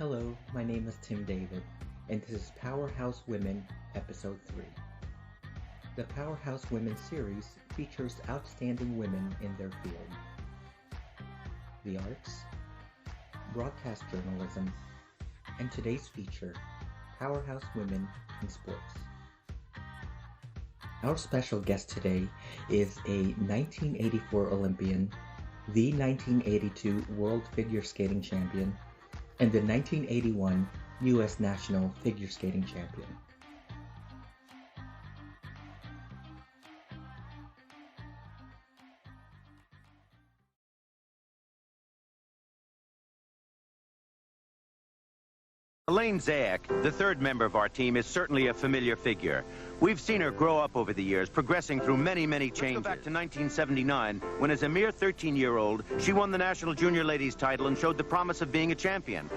Hello, my name is Tim David, and this is Powerhouse Women, Episode 3. The Powerhouse Women series features outstanding women in their field: the arts, broadcast journalism, and today's feature, Powerhouse Women in Sports. Our special guest today is a 1984 Olympian, the 1982 World Figure Skating Champion, and the 1981 U.S. National Figure Skating Champion. Elaine Zayak, the third member of our team, is certainly a familiar figure. We've seen her grow up over the years, progressing through many changes. Let's go back to 1979, when as a mere 13-year-old, she won the National Junior Ladies title and showed the promise of being a champion.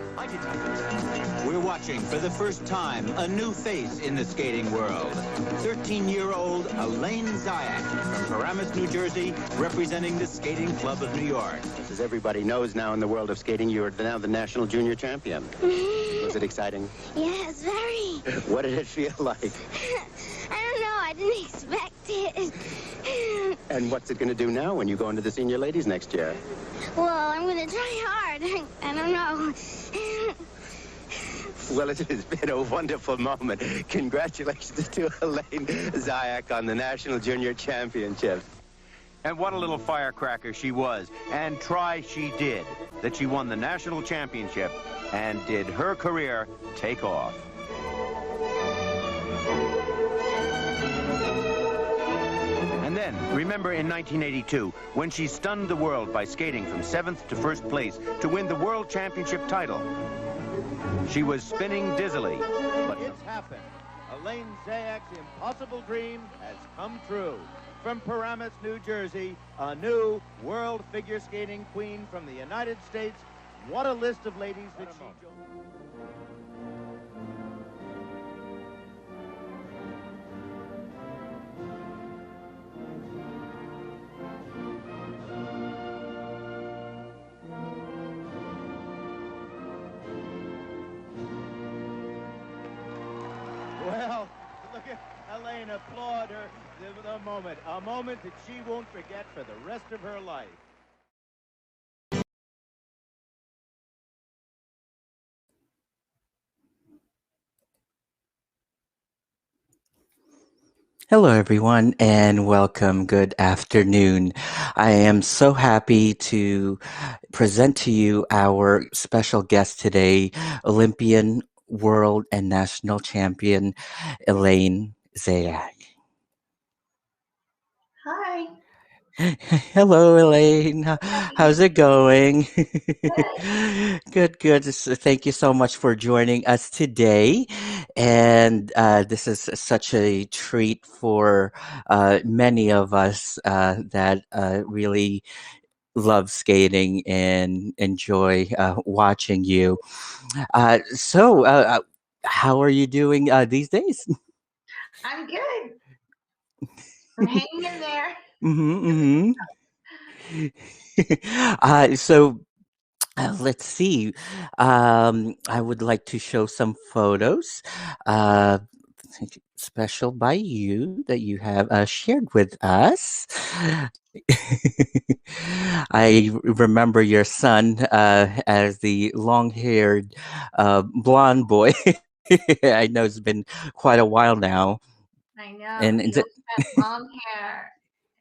We're watching for the first time a new face in the skating world. 13-year-old Elaine Zayak from Paramus, New Jersey, representing the Skating Club of New York. As everybody knows now in the world of skating, you're now the national junior champion. Was it exciting? Yes, very. What did it feel like? I don't know. I didn't expect it. And what's it going to do now when you go into the senior ladies next year? Well, I'm going to try hard. I don't know. Well, it has been a wonderful moment. Congratulations to Elaine Zayak on the National Junior Championship. And what a little firecracker she was. And try she did. That she won the national championship and did her career take off. And then, remember in 1982, when she stunned the world by skating from 7th to 1st place to win the World Championship title. She was spinning dizzily, but it's happened. Elaine Zayak's impossible dream has come true. From Paramus, New Jersey, a new world figure skating queen from the United States. What a list of ladies that she joined. Well, look at Elaine, applaud her the moment. A moment that she won't forget for the rest of her life. Hello, everyone, and welcome. Good afternoon. I am so happy to present to you our special guest today, Olympian, world, and national champion, Elaine Zayak. Hi. Hello, Elaine. How's it going? Good. Thank you so much for joining us today. And this is such a treat for many of us that really love skating and enjoy watching you. How are you doing these days? I'm good. I'm hanging in there. Mm-hmm, mm-hmm. Let's see. I would like to show some photos, uh, special by you that you have shared with us. I remember your son as the long-haired blonde boy. I know it's been quite a while now. I know. And He is it- always had long hair.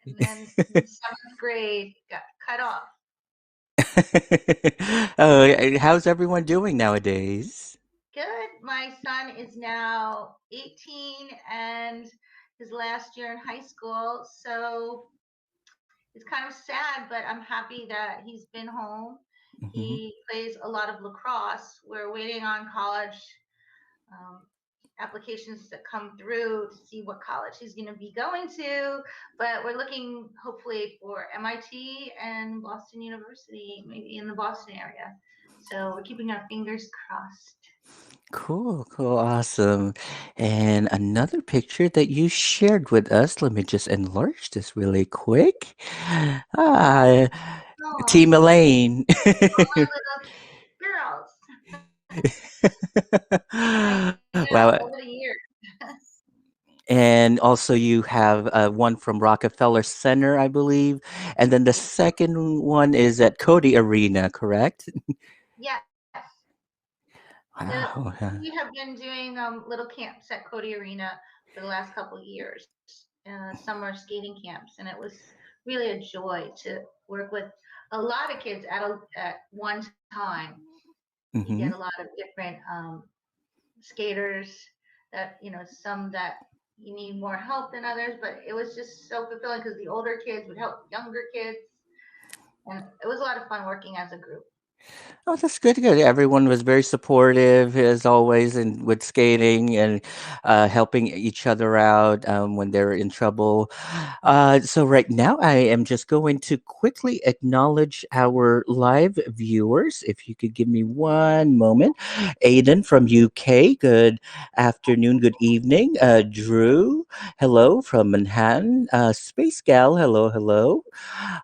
And then in 7th grade, got cut off. How's everyone doing nowadays? Good. My son is now 18 and his last year in high school. So it's kind of sad, but I'm happy that he's been home. Mhm. He plays a lot of lacrosse. We're waiting on college applications to come through to see what college he's going to be going to, but we're looking hopefully for MIT and Boston University, maybe in the Boston area. So we're keeping our fingers crossed. Cool, awesome. And another picture that you shared with us. Let me just enlarge this really quick. Ah, Oh, Team Elaine. all my little girls. Wow. Over the years. And also you have one from Rockefeller Center, I believe. And then the second one is at Cody Arena, correct? Yes. Wow. We have been doing little camps at Cody Arena for the last couple of years, summer skating camps, and it was really a joy to work with a lot of kids at one time. You Hmm. get a lot of different skaters that some that you need more help than others, but it was just so fulfilling because the older kids would help younger kids, and it was a lot of fun working as a group. Oh, that's good. Good. Everyone was very supportive as always, and with skating and helping each other out when they're in trouble. So right now, I am just going to quickly acknowledge our live viewers. If you could give me one moment, Aiden from UK. Good afternoon. Good evening. Drew. Hello from Manhattan. Space Gal. Hello. Hello.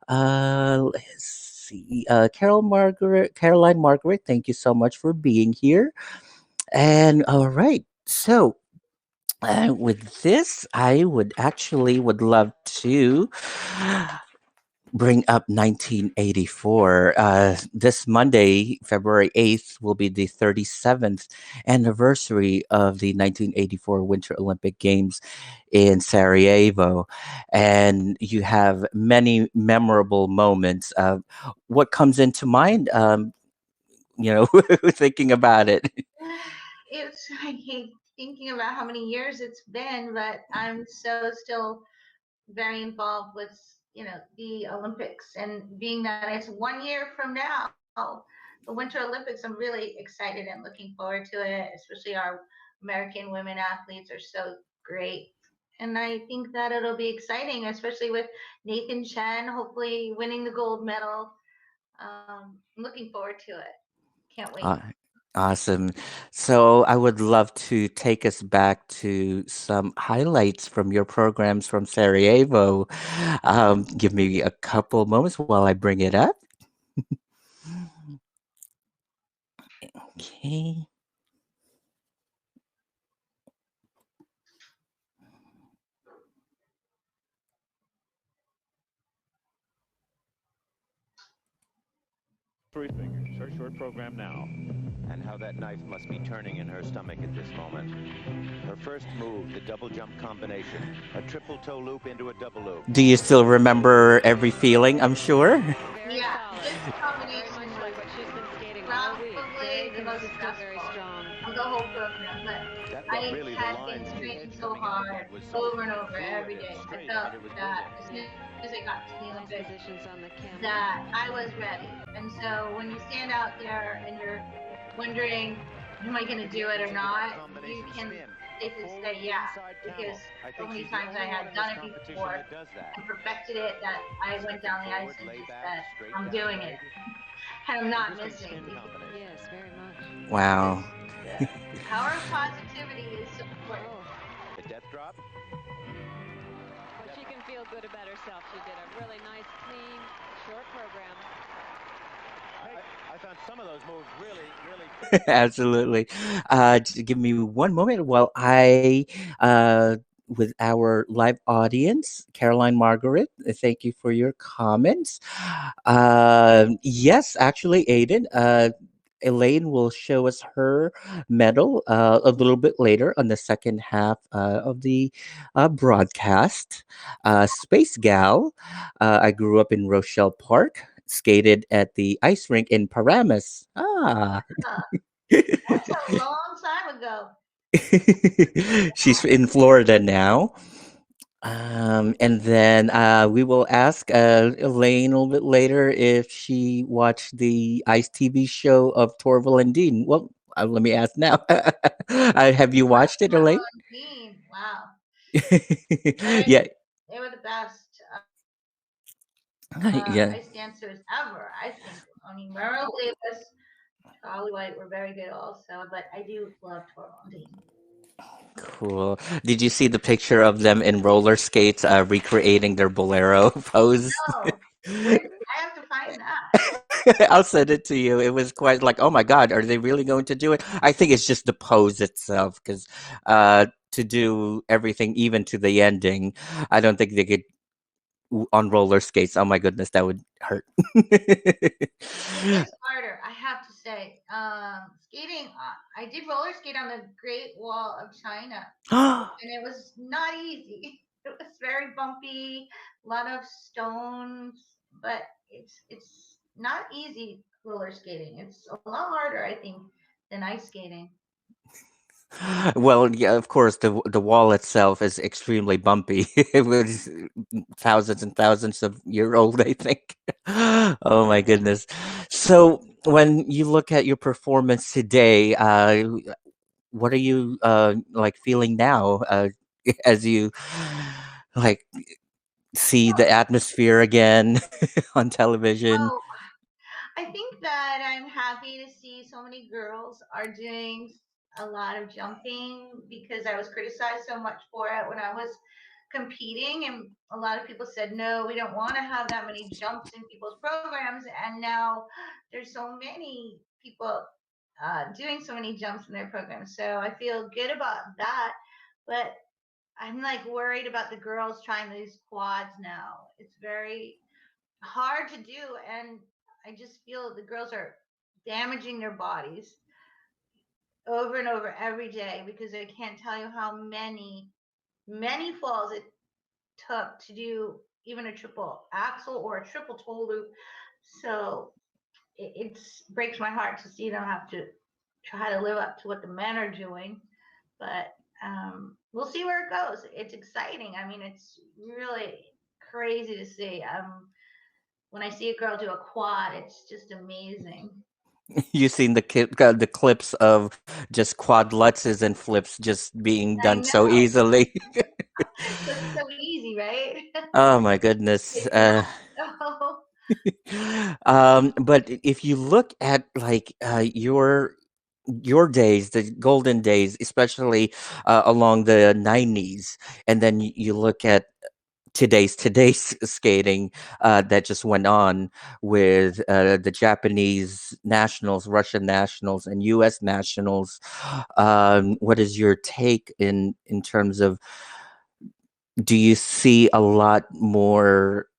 Let's see. Caroline Margaret, thank you so much for being here. And all right, so with this, I would love to bring up 1984. This Monday, February 8th, will be the 37th anniversary of the 1984 Winter Olympic Games in Sarajevo. And you have many memorable moments. What comes into mind, thinking about it? I hate thinking about how many years it's been, but I'm so still very involved with the Olympics, and being that it's 1 year from now, the Winter Olympics, I'm really excited and looking forward to it. Especially our American women athletes are so great, and I think that it'll be exciting, especially with Nathan Chen hopefully winning the gold medal. I'm looking forward to it. Can't wait. Uh, Awesome. So I would love to take us back to some highlights from your programs from Sarajevo. Give me a couple moments while I bring it up. Okay. Three fingers, her short program now. And how that knife must be turning in her stomach at this moment. Her first move, the double jump combination. A triple toe loop into a double loop. Do you still remember every feeling? I'm sure. Yeah, this combination was probably the most stressful of the whole program, but I had been training so hard over and over every day. I felt that as soon as I got to the Olympics, that I was ready. And so when you stand out there and you're wondering, am I going to do it or not, you can safely say yeah, because so many times I had done it before and perfected it that I went down the ice and just said, I'm doing it. And I'm not missing. Yes, very much. Wow. The power of positivity is support. The death drop. But she can feel good about herself. She did a really nice, clean, short program. I found some of those moves really, Absolutely. Give me one moment while with our live audience, Caroline Margaret, thank you for your comments. Yes, actually, Aiden, Elaine will show us her medal a little bit later on the second half of the broadcast. Space Gal, I grew up in Rochelle Park, skated at the ice rink in Paramus. Ah. That's a long time ago. She's in Florida now. And then we will ask Elaine a little bit later if she watched the ICE TV show of Torval and Dean. Well, let me ask now. Have you watched it, Elaine? Wow. Yeah. They were the best Yeah. ice dancers ever, I think. I mean, Merrill Davis, Charlie White were very good also, but I do love Torval and Dean. Cool. Did you see the picture of them in roller skates recreating their bolero pose? No. I have to find find that? I'll send it to you. It was quite like, oh my God, are they really going to do it? I think it's just the pose itself, because to do everything, even to the ending, I don't think they could on roller skates. Oh my goodness, that would hurt. It is harder, I have to say. Skating, I did roller skate on the Great Wall of China, and it was not easy. It was very bumpy, a lot of stones, but it's not easy roller skating. It's a lot harder, I think, than ice skating. Well, yeah, of course, the wall itself is extremely bumpy. It was thousands and thousands of year old, I think. Oh my goodness. So when you look at your performance today, what are you like feeling now as you like see the atmosphere again on television? Oh, I think that I'm happy to see so many girls are doing a lot of jumping because I was criticized so much for it when I was competing, and a lot of people said, no, we don't want to have that many jumps in people's programs. And now there's so many people doing so many jumps in their programs. So I feel good about that. But I'm like worried about the girls trying these quads now. It's very hard to do, and I just feel the girls are damaging their bodies over and over every day because I can't tell you how many falls it took to do even a triple axel or a triple toe loop. So it breaks my heart to see them have to try to live up to what the men are doing. But we'll see where it goes. It's exciting. I mean, it's really crazy to see. When I see a girl do a quad, it's just amazing. You've seen the clips of just quad lutzes and flips just being I done so know. easily. Looks so easy, right? Oh my goodness. It's not. So, But if you look at like your days, the golden days, especially along the 90s, and then you look at today's skating that just went on with the Japanese nationals, Russian nationals, and U.S. nationals. What is your take in terms of, do you see a lot more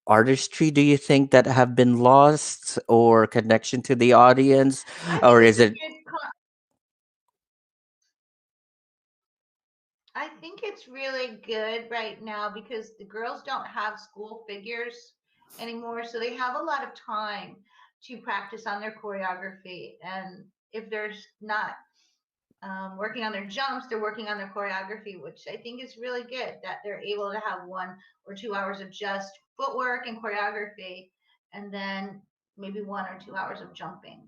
artistry, do you think, that have been lost, or connection to the audience, I think or it's is a it? good. I think it's really good right now because the girls don't have school figures anymore, so they have a lot of time to practice on their choreography. And if there's not working on their jumps, they're working on their choreography, which I think is really good that they're able to have 1 or 2 hours of just footwork and choreography, and then maybe 1 or 2 hours of jumping.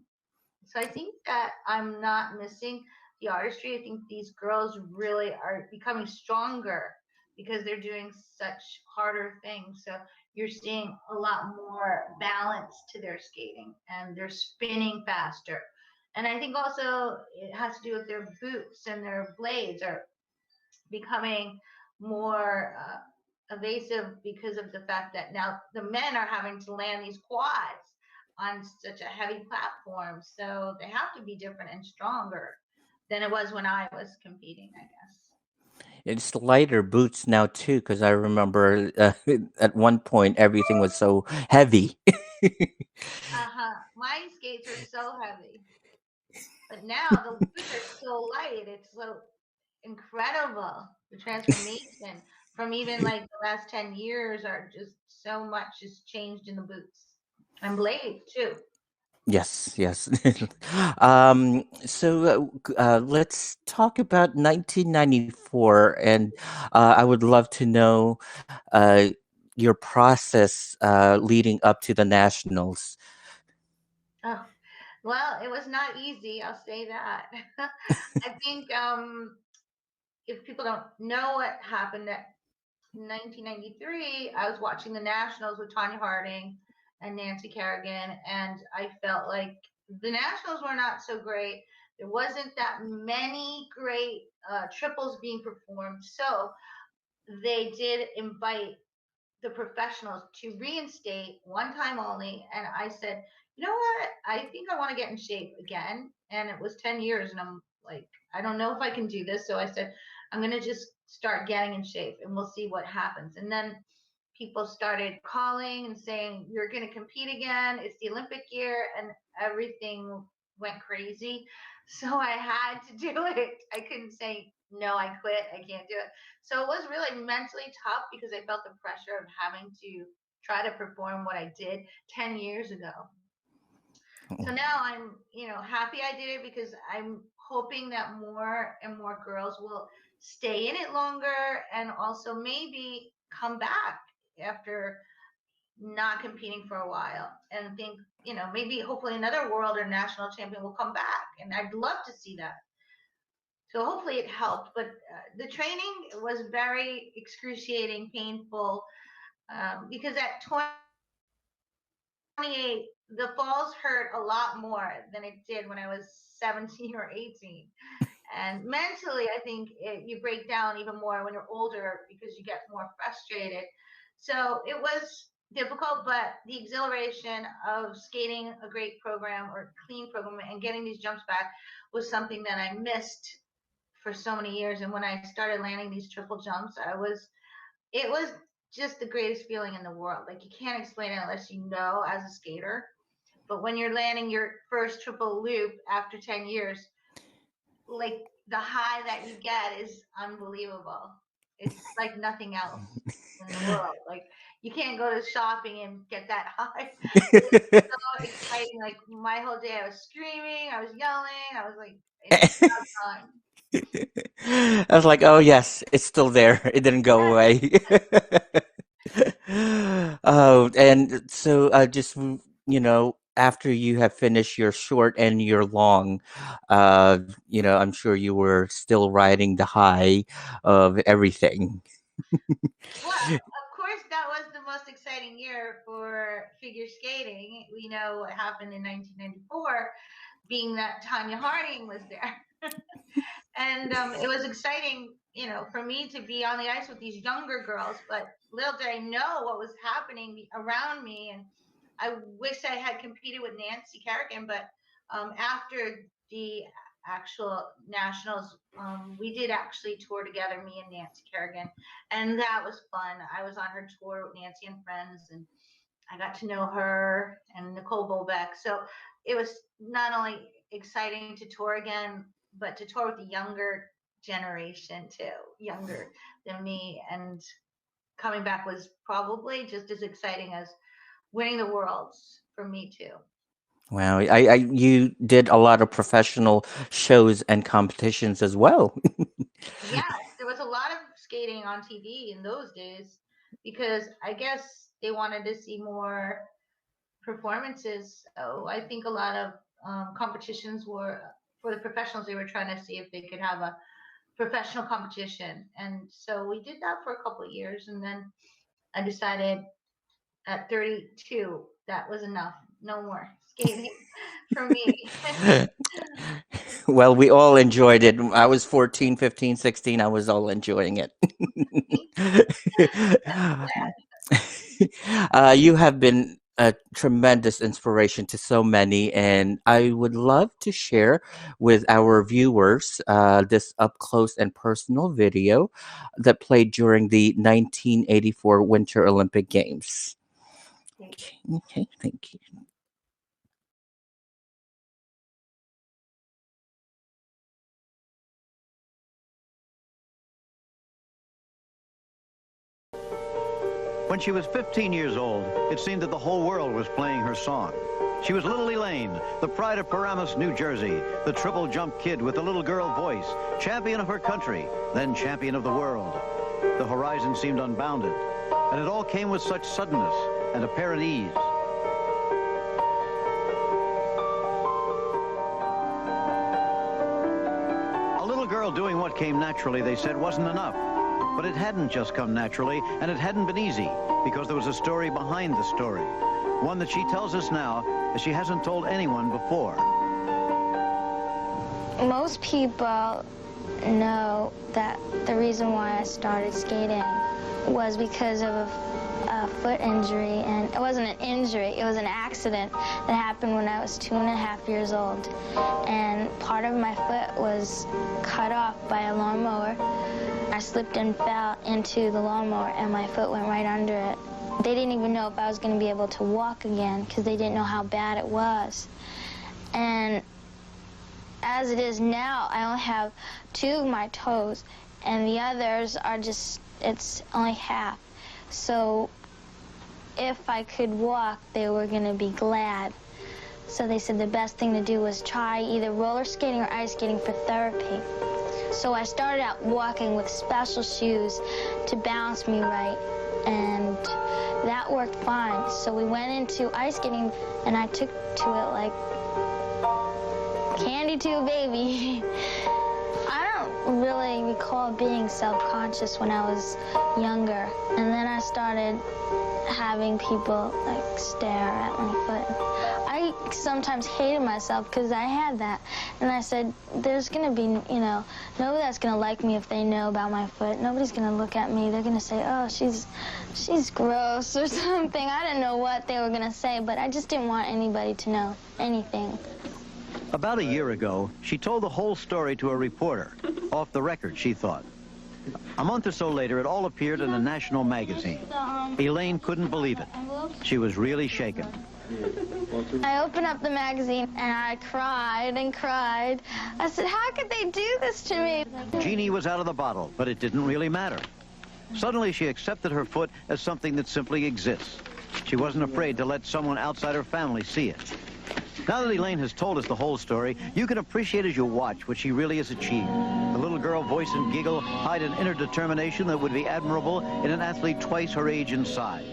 So I think that I'm not missing the artistry. I think these girls really are becoming stronger because they're doing such harder things. So you're seeing a lot more balance to their skating and they're spinning faster. And I think also it has to do with their boots and their blades are becoming more evasive because of the fact that now the men are having to land these quads on such a heavy platform. So they have to be different and stronger than it was when I was competing, I guess. It's lighter boots now too, because I remember at one point everything was so heavy. Uh-huh. My skates are so heavy, but now the boots are so light. It's so incredible. The transformation from even like the last 10 years are just so much has changed in the boots and blades too. Yes, yes. So let's talk about 1994, and I would love to know uh, your process leading up to the nationals. Oh, well, it was not easy, I'll say that. I think if people don't know what happened at 1993, I was watching the Nationals with Tanya Harding and Nancy Kerrigan, and I felt like the Nationals were not so great. There wasn't that many great triples being performed, so they did invite the professionals to reinstate one time only. And I said, you know what? I think I want to get in shape again. And it was 10 years. And I'm like, I don't know if I can do this. So I said, I'm going to just start getting in shape and we'll see what happens. And then people started calling and saying, you're going to compete again. It's the Olympic year. And everything went crazy. So I had to do it. I couldn't say, no, I quit. I can't do it. So it was really mentally tough because I felt the pressure of having to try to perform what I did 10 years ago. So now I'm, happy I did it because I'm hoping that more and more girls will stay in it longer and also maybe come back after not competing for a while and think, maybe hopefully another world or national champion will come back. And I'd love to see that. So hopefully it helped. But the training was very excruciating, painful, because at 28, the falls hurt a lot more than it did when I was 17 or 18. And mentally, I think you break down even more when you're older because you get more frustrated. So it was difficult, but the exhilaration of skating a great program or clean program and getting these jumps back was something that I missed for so many years. And when I started landing these triple jumps, it was just the greatest feeling in the world. Like, you can't explain it unless you know as a skater. But when you're landing your first triple loop after 10 years, like, the high that you get is unbelievable. It's like nothing else in the world. Like, you can't go to shopping and get that high. It's so exciting. Like, my whole day I was screaming, I was yelling, I was like, it's about time. I was like, oh yes, it's still there. It didn't go away. Oh, and so just after you have finished your short and your long, I'm sure you were still riding the high of everything. Well, of course, that was the most exciting year for figure skating. We know what happened in 1994, being that Tanya Harding was there. And it was exciting, for me to be on the ice with these younger girls. But little did I know what was happening around me. And I wish I had competed with Nancy Kerrigan. But after the actual nationals, we did actually tour together, me and Nancy Kerrigan. And that was fun. I was on her tour with Nancy and friends. And I got to know her and Nicole Bolbeck. So it was not only exciting to tour again, but to tour with the younger generation too, younger than me. And coming back was probably just as exciting as winning the worlds for me too. Wow, you did a lot of professional shows and competitions as well. Yes, there was a lot of skating on TV in those days because I guess they wanted to see more performances. So I think a lot of competitions were for the professionals. They were trying to see if they could have a professional competition, and so we did that for a couple of years. And then I decided at 32 that was enough. No more skating for me. Well, we all enjoyed it. I was 14, 15, 16. I was all enjoying it. You have been a tremendous inspiration to so many, and I would love to share with our viewers this up close and personal video that played during the 1984 Winter Olympic Games. Okay, thank you. When she was 15 years old, it seemed that the whole world was playing her song. She was little Elaine, the pride of Paramus, New Jersey, the triple jump kid with the little girl voice, champion of her country, then champion of the world. The horizon seemed unbounded, and it all came with such suddenness and apparent ease. A little girl doing what came naturally, they said, wasn't enough. But it hadn't just come naturally, and it hadn't been easy, because there was a story behind the story. One that she tells us now, as she hasn't told anyone before. Most people know that the reason why I started skating was because of a foot injury, and it wasn't an injury, it was an accident that happened when I was 2.5 years old. And part of my foot was cut off by a lawnmower. I slipped and fell into the lawnmower, and my foot went right under it. They didn't even know if I was going to be able to walk again because they didn't know how bad it was. And as it is now, I only have 2 of my toes, and the others are just, it's only half. So if I could walk, they were going to be glad. So they said the best thing to do was try either roller skating or ice skating for therapy. So I started out walking with special shoes to balance me right, and that worked fine. So we went into ice skating, and I took to it like candy to a baby. I don't really recall being self-conscious when I was younger. And then I started having people like stare at my foot. I sometimes hated myself because I had that. And I said, there's going to be, nobody that's going to like me if they know about my foot. Nobody's going to look at me. They're going to say, oh, she's gross or something. I didn't know what they were going to say, but I just didn't want anybody to know anything. About a year ago, she told the whole story to a reporter. Off the record, she thought. A month or so later, it all appeared in a national magazine. Elaine couldn't believe it. She was really shaken. I opened up the magazine, and I cried and cried. I said, how could they do this to me? Jeannie was out of the bottle, but it didn't really matter. Suddenly, she accepted her foot as something that simply exists. She wasn't afraid to let someone outside her family see it. Now that Elaine has told us the whole story, you can appreciate as you watch what she really has achieved. The little girl voice and giggle hide an inner determination that would be admirable in an athlete twice her age and size.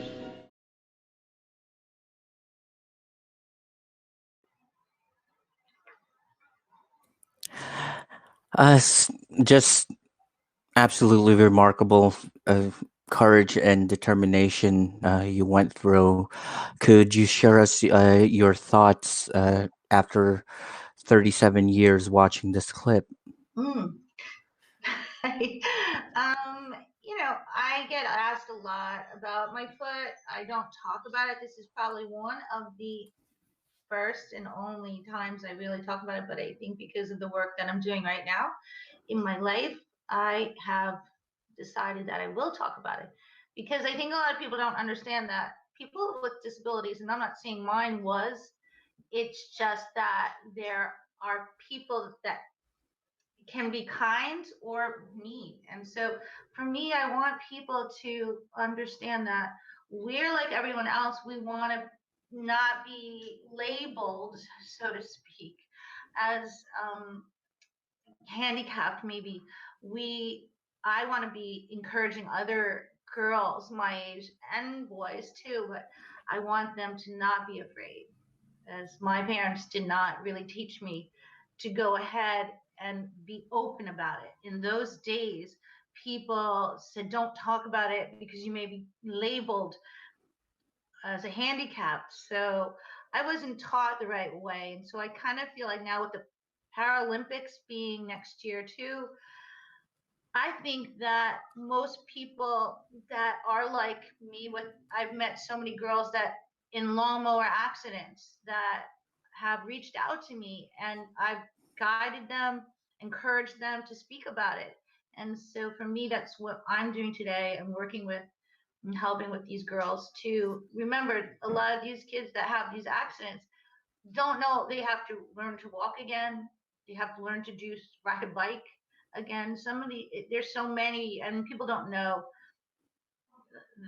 Just absolutely remarkable courage and determination you went through. Could you share us your thoughts after 37 years watching this clip? I get asked a lot about my foot. I don't talk about it. This is probably one of the first and only times I really talk about it, but I think because of the work that I'm doing right now in my life, I have decided that I will talk about it, because I think a lot of people don't understand that people with disabilities, and I'm not saying mine was, it's just that there are people that can be kind or mean. And so for me, I want people to understand that we're like everyone else. We want to not be labeled, so to speak, as handicapped. Maybe I want to be encouraging other girls my age and boys too, but I want them to not be afraid, as my parents did not really teach me to go ahead and be open about it. In those days, people said, don't talk about it because you may be labeled as a handicap. So I wasn't taught the right way. And so I kind of feel like now with the Paralympics being next year too, I think that most people that are like me, I've met so many girls that in lawnmower accidents that have reached out to me, and I've guided them, encouraged them to speak about it. And so for me, that's what I'm doing today. I'm working with and helping with these girls to remember a lot of these kids that have these accidents don't know they have to learn to walk again. They have to learn to ride a bike again. There's so many, and people don't know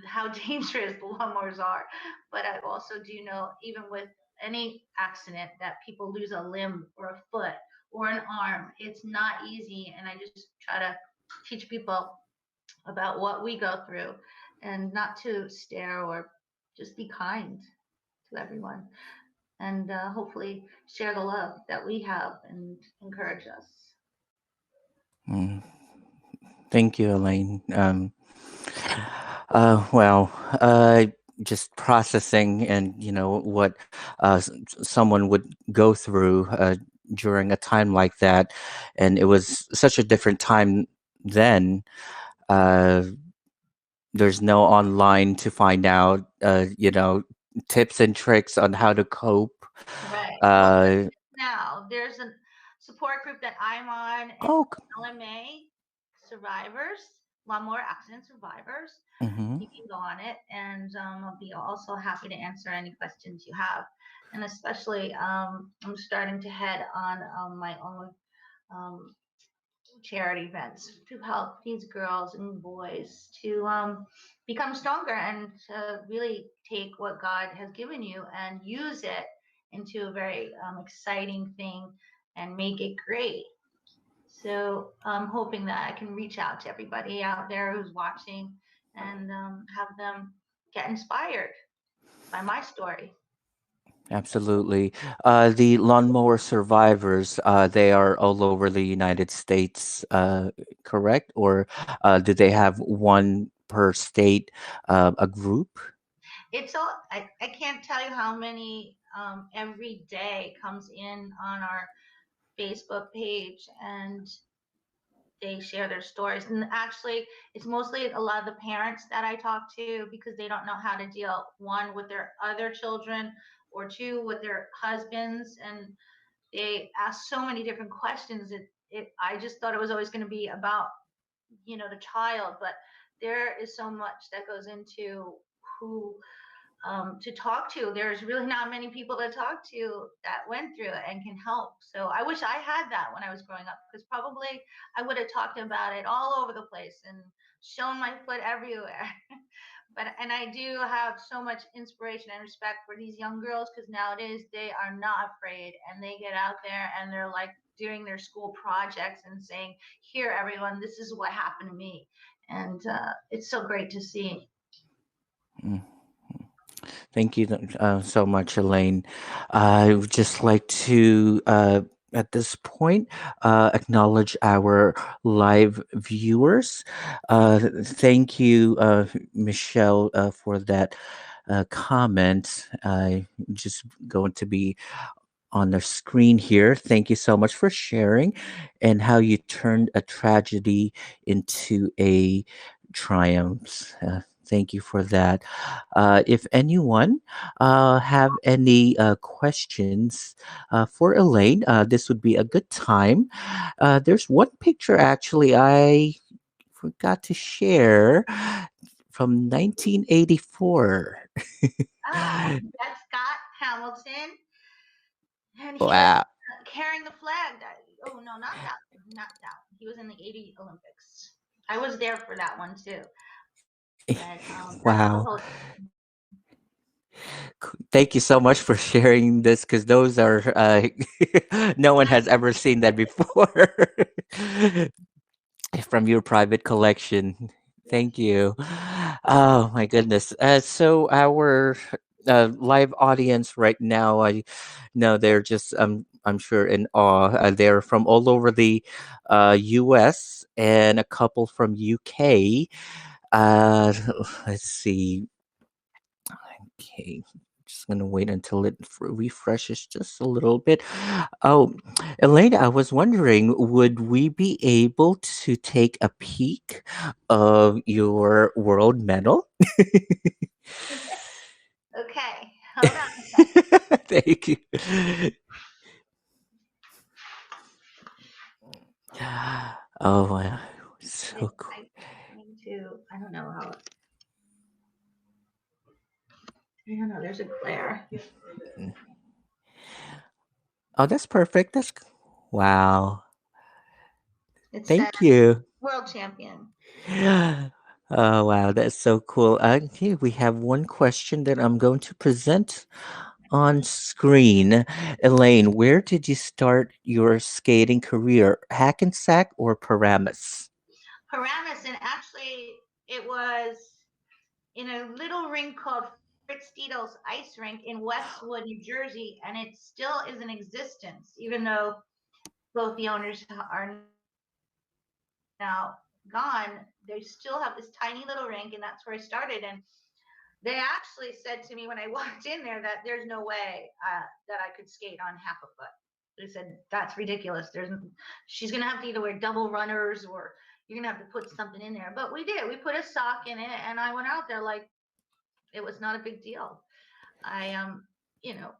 how dangerous the lawnmowers are. But I also do know, even with any accident, that people lose a limb or a foot or an arm. It's not easy, and I just try to teach people about what we go through, and not to stare, or just be kind to everyone, and hopefully share the love that we have and encourage us. Mm, thank you, Elaine. Well, just processing and what someone would go through during a time like that, and it was such a different time then. Uh, there's no online to find out, tips and tricks on how to cope. Right. Well, Uh, now there's a support group that I'm on. It's oh, LMA survivors, lawnmower accident survivors. mm-hmm. You can go on it, and I'll be also happy to answer any questions you have. And especially, I'm starting to head on my own um, charity events to help these girls and boys to become stronger and to really take what God has given you and use it into a very exciting thing and make it great. So I'm hoping that I can reach out to everybody out there who's watching and have them get inspired by my story. Absolutely. The lawnmower survivors, they are all over the United States, correct? Or do they have one per state, a group? It's all, I can't tell you how many every day comes in on our Facebook page and they share their stories. And actually, it's mostly a lot of the parents that I talk to because they don't know how to deal, one, with their other children, or two, with their husbands. And they ask so many different questions. I just thought it was always going to be about, the child, but there is so much that goes into who to talk to. There's really not many people to talk to that went through it and can help. So I wish I had that when I was growing up, because probably I would have talked about it all over the place and shown my foot everywhere. But and I do have so much inspiration and respect for these young girls, because nowadays they are not afraid and they get out there and they're like doing their school projects and saying, "Here, everyone, this is what happened to me," and it's so great to see. Mm. Thank you so much, Elaine. I would just like to, at this point, acknowledge our live viewers. Thank you, Michelle, for that comment. I'm just going to be on the screen here. Thank you so much for sharing and how you turned a tragedy into a triumph. Thank you for that. If anyone have any questions for Elaine, this would be a good time. There's one picture actually I forgot to share from 1984. That's Scott Hamilton, and he was Wow. carrying the flag. Oh no, not that, not that. He was in the '80 Olympics. I was there for that one too. But that's the Wow. whole. Thank you so much for sharing this because those are no one has ever seen that before from your private collection. Thank you. Oh my goodness. So our live audience right now, I know they're just I'm sure in awe. They're from all over the U.S. and a couple from UK. Uh, let's see. Okay, just gonna wait until it refreshes just a little bit. Oh, Elena, I was wondering, would we be able to take a peek of your world medal? Okay, hold on a second. Thank you. Oh wow, so cool. I need to. I don't know how. I don't know. There's a glare. Oh, that's perfect. Wow. It says Thank you. world champion. Oh wow, that's so cool. Okay, we have one question that I'm going to present on screen. Elaine, where did you start your skating career? Hackensack or Paramus? Paramus, and actually, it was in a little rink called Fritz Diedel's Ice Rink in Westwood, New Jersey, and it still is in existence, even though both the owners are now gone. They still have this tiny little rink, and that's where I started. And they actually said to me when I walked in there that there's no way that I could skate on half a foot. They said that's ridiculous. She's gonna have to either wear double runners or you're going to have to put something in there. But we did. We put a sock in it, and I went out there like it was not a big deal. I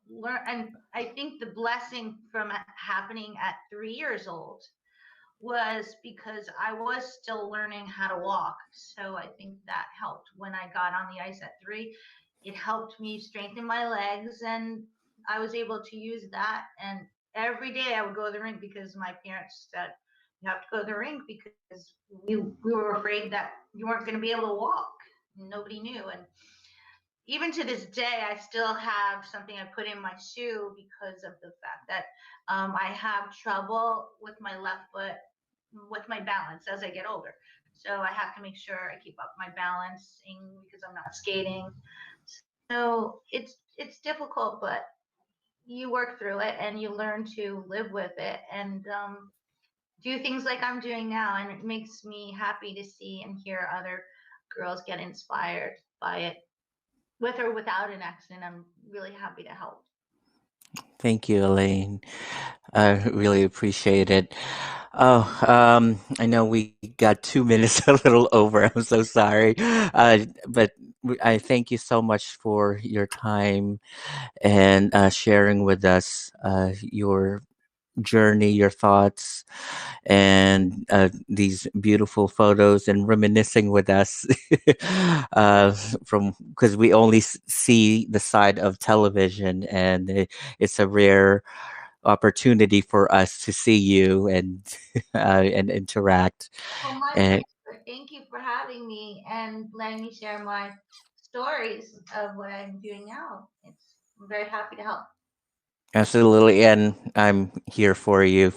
learn, and I think the blessing from happening at 3 years old was because I was still learning how to walk. So I think that helped when I got on the ice at 3. It helped me strengthen my legs, and I was able to use that. And every day I would go to the rink because my parents said, you have to go to the rink because we were afraid that you weren't going to be able to walk. Nobody knew. And even to this day, I still have something I put in my shoe because of the fact that I have trouble with my left foot, with my balance as I get older. So I have to make sure I keep up my balancing because I'm not skating. So it's difficult, but you work through it and you learn to live with it and do things like I'm doing now. And it makes me happy to see and hear other girls get inspired by it. With or without an accident, I'm really happy to help. Thank you, Elaine. I really appreciate it. Oh, I know we got 2 minutes a little over. I'm so sorry. But I thank you so much for your time and sharing with us your journey, your thoughts, and these beautiful photos and reminiscing with us from because we only see the side of television, and it's a rare opportunity for us to see you and interact. Well, my And pleasure. Thank you for having me and letting me share my stories of what I'm doing now. I'm very happy to help. absolutely, and I'm here for you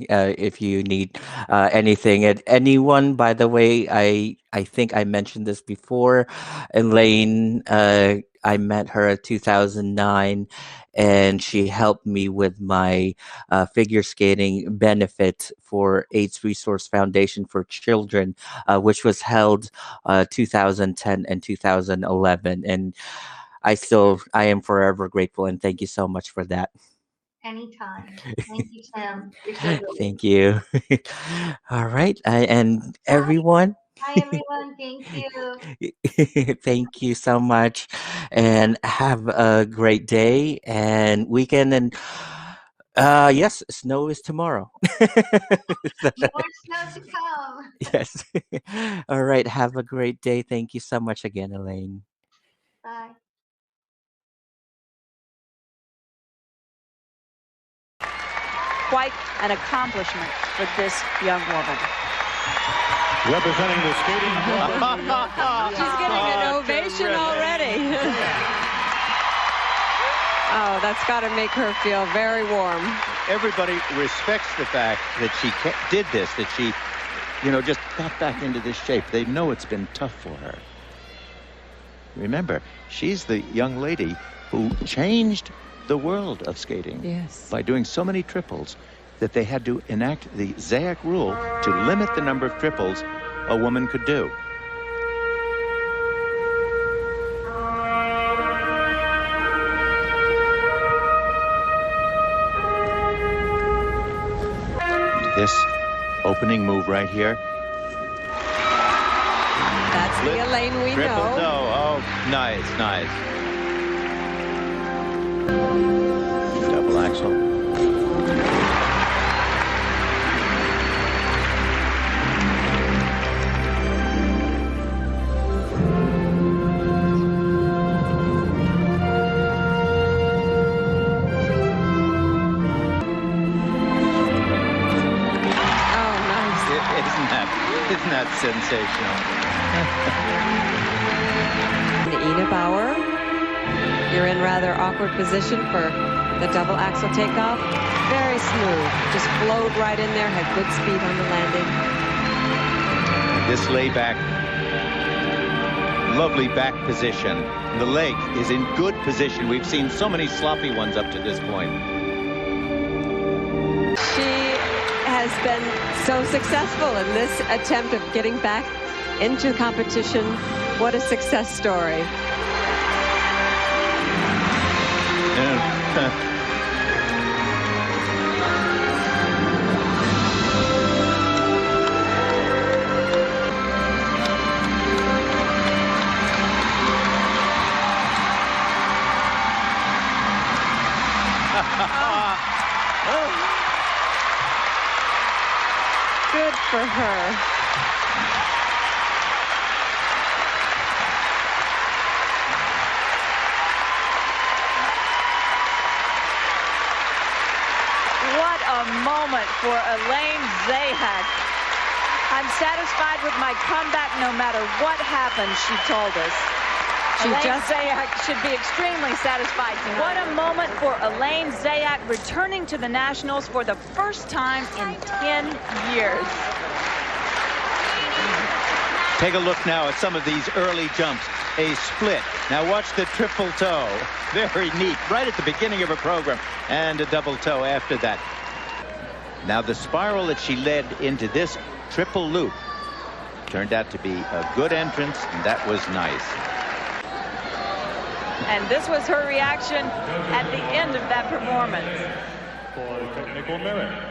if you need anything. And anyone, by the way, I think I mentioned this before. Elaine, I met her at 2009, and she helped me with my figure skating benefit for AIDS Resource Foundation for Children, which was held 2010 and 2011, and I am forever grateful, and thank you so much for that. Anytime. Thank you, Tim. You're so good. Thank you. All right, and Bye. everyone, Hi, everyone. Thank you. thank you so much, and have a great day and weekend. And yes, snow is tomorrow. More snow to come. Yes. All right. Have a great day. Thank you so much again, Elaine. Bye. Quite an accomplishment for this young woman. Representing the skating She's getting an ovation already. Oh, that's got to make her feel very warm. Everybody respects the fact that she did this, that she, just got back into this shape. They know it's been tough for her. Remember, she's the young lady who changed the world of skating by doing so many triples that they had to enact the Zayak rule to limit the number of triples a woman could do. This opening move right here. That's the Elaine we Triple know. Oh, nice, nice. Double axel. Isn't that sensational? Ina Bauer, you're in rather awkward position for the double axel takeoff. Very smooth, just flowed right in there, had good speed on the landing. This layback, lovely back position. The leg is in good position. We've seen so many sloppy ones up to this point. She has been so successful in this attempt of getting back into competition. What a success story. for her. What a moment for Elaine Zayak. I'm satisfied with my comeback no matter what happens, she told us. Elaine Zayak should be extremely satisfied tonight. What a moment for Elaine Zayak, returning to the Nationals for the first time in 10 years. Take a look now at some of these early jumps. A split. Now watch the triple toe. Very neat. Right at the beginning of her program. And a double toe after that. Now the spiral that she led into this triple loop turned out to be a good entrance, and that was nice. And this was her reaction at the end of that performance. For technical merit.